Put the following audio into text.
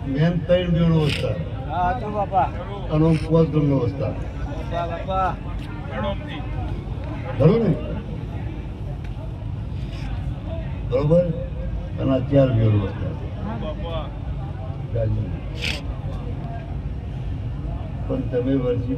main 3 બેડો હતા હા તો બાપા અને 5 ગણનો હતા બાપા ખરું ને બરોબર અને 4 બેડો હતા પણ તમે વર્ષી